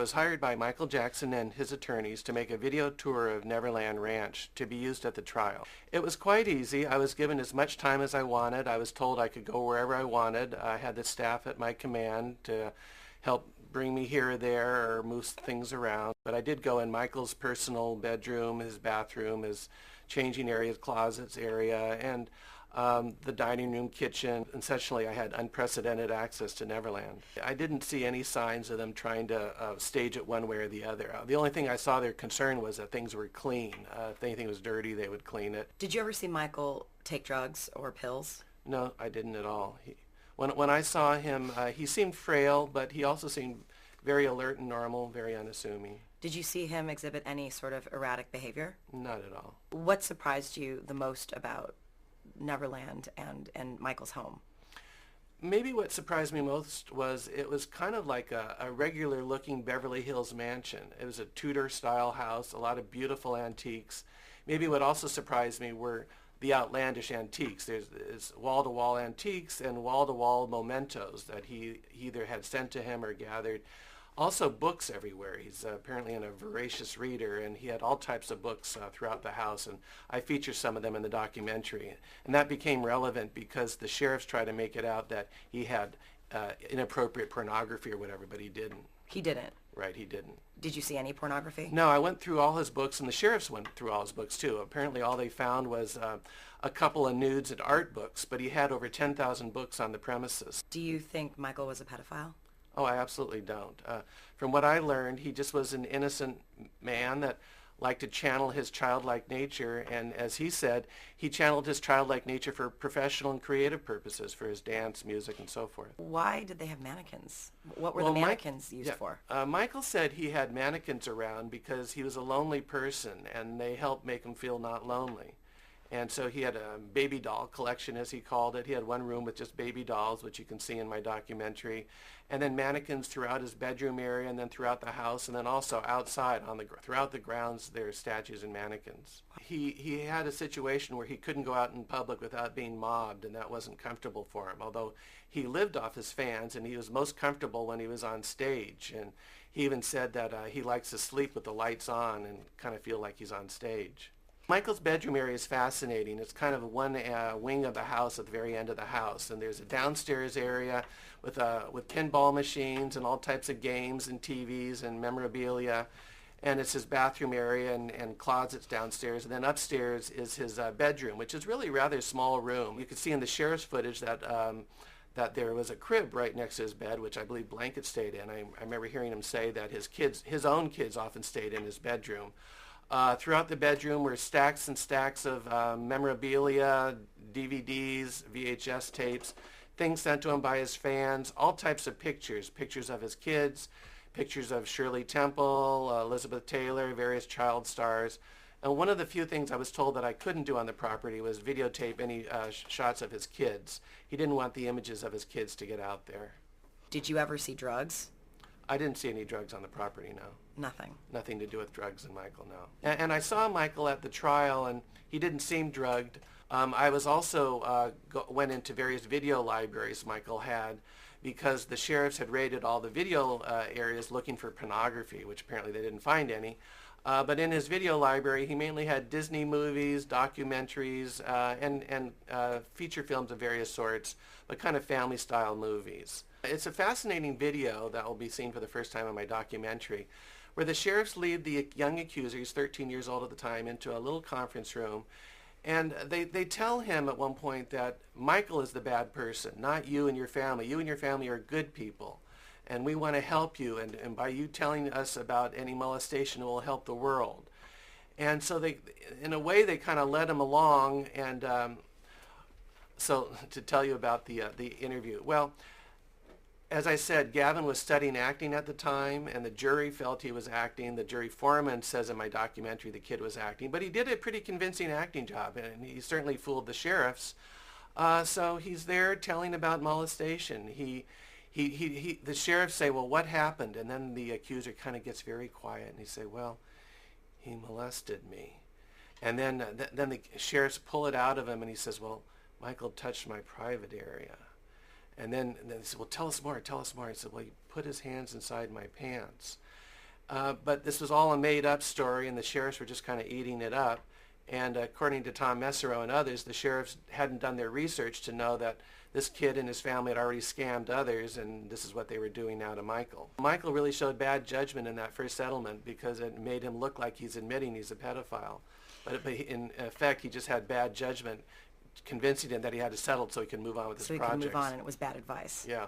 was hired by Michael Jackson and his attorneys to make a video tour of Neverland Ranch to be used at the trial. It was quite easy. I was given as much time as I wanted. I was told I could go wherever I wanted. I had the staff at my command to help bring me here or there or move things around. But I did go in Michael's personal bedroom, his bathroom, his changing area, closets area, and the dining room, kitchen. Essentially, I had unprecedented access to Neverland. I didn't see any signs of them trying to stage it one way or the other. The only thing I saw their concern was that things were clean. If anything was dirty, they would clean it. Did you ever see Michael take drugs or pills? No, I didn't at all. When I saw him, he seemed frail, but he also seemed very alert and normal, very unassuming. Did you see him exhibit any sort of erratic behavior? Not at all. What surprised you the most about Neverland and Michael's home? Maybe what surprised me most was it was kind of like a regular looking Beverly Hills mansion. It was a Tudor style house, a lot of beautiful antiques. Maybe what also surprised me were the outlandish antiques. There's wall-to-wall antiques and wall-to-wall mementos that he either had sent to him or gathered. Also books everywhere. He's apparently a voracious reader, and he had all types of books throughout the house, and I feature some of them in the documentary. And that became relevant because the sheriffs tried to make it out that he had inappropriate pornography or whatever, but he didn't. He didn't? Right, he didn't. Did you see any pornography? No, I went through all his books, and the sheriffs went through all his books too. Apparently all they found was a couple of nudes and art books, but he had over 10,000 books on the premises. Do you think Michael was a pedophile? Oh, I absolutely don't. From what I learned, he just was an innocent man that liked to channel his childlike nature, and as he said, he channeled his childlike nature for professional and creative purposes, for his dance, music, and so forth. Why did they have mannequins? What were the mannequins used for? Michael said he had mannequins around because he was a lonely person, and they helped make him feel not lonely. And so he had a baby doll collection, as he called it. He had one room with just baby dolls, which you can see in my documentary, and then mannequins throughout his bedroom area, and then throughout the house, and then also outside throughout the grounds there are statues and mannequins. He had a situation where he couldn't go out in public without being mobbed, and that wasn't comfortable for him, although he lived off his fans, and he was most comfortable when he was on stage. And he even said that he likes to sleep with the lights on and kind of feel like he's on stage. Michael's bedroom area is fascinating. It's kind of one wing of the house at the very end of the house, and there's a downstairs area with pinball machines and all types of games and TVs and memorabilia, and it's his bathroom area and closets downstairs, and then upstairs is his bedroom, which is really a rather small room. You could see in the sheriff's footage that that there was a crib right next to his bed, which I believe Blanket stayed in. I remember hearing him say that his own kids often stayed in his bedroom. Throughout the bedroom were stacks and stacks of memorabilia, DVDs, VHS tapes, things sent to him by his fans, all types of pictures of his kids, pictures of Shirley Temple, Elizabeth Taylor, various child stars. And one of the few things I was told that I couldn't do on the property was videotape any shots of his kids. He didn't want the images of his kids to get out there. Did you ever see drugs? I didn't see any drugs on the property, no. Nothing? Nothing to do with drugs and Michael, no. And I saw Michael at the trial, and he didn't seem drugged. I was also went into various video libraries Michael had because the sheriffs had raided all the video areas looking for pornography, which apparently they didn't find any. But in his video library, he mainly had Disney movies, documentaries, and feature films of various sorts, but kind of family-style movies. It's a fascinating video that will be seen for the first time in my documentary, where the sheriffs lead the young accuser, he's 13 years old at the time, into a little conference room, and they tell him at one point that Michael is the bad person, not you and your family. You and your family are good people, and we want to help you, and by you telling us about any molestation, it will help the world. And so they, in a way, they kind of led him along, and so to tell you about the interview. Well, as I said, Gavin was studying acting at the time, and the jury felt he was acting. The jury foreman says in my documentary the kid was acting, but he did a pretty convincing acting job, and he certainly fooled the sheriffs. So he's there telling about molestation. The sheriffs say, well, what happened? And then the accuser kind of gets very quiet, and he say, well, he molested me. And then the sheriffs pull it out of him, and he says, well, Michael touched my private area. And then he said, well, tell us more, tell us more. He said, well, he put his hands inside my pants. But this was all a made-up story, and the sheriffs were just kind of eating it up. And according to Tom Messerow and others, the sheriffs hadn't done their research to know that this kid and his family had already scammed others, and this is what they were doing now to Michael. Michael really showed bad judgment in that first settlement because it made him look like he's admitting he's a pedophile. But in effect, he just had bad judgment, convincing him that he had to settle so he could move on with his projects. So he could move on, and it was bad advice. Yeah.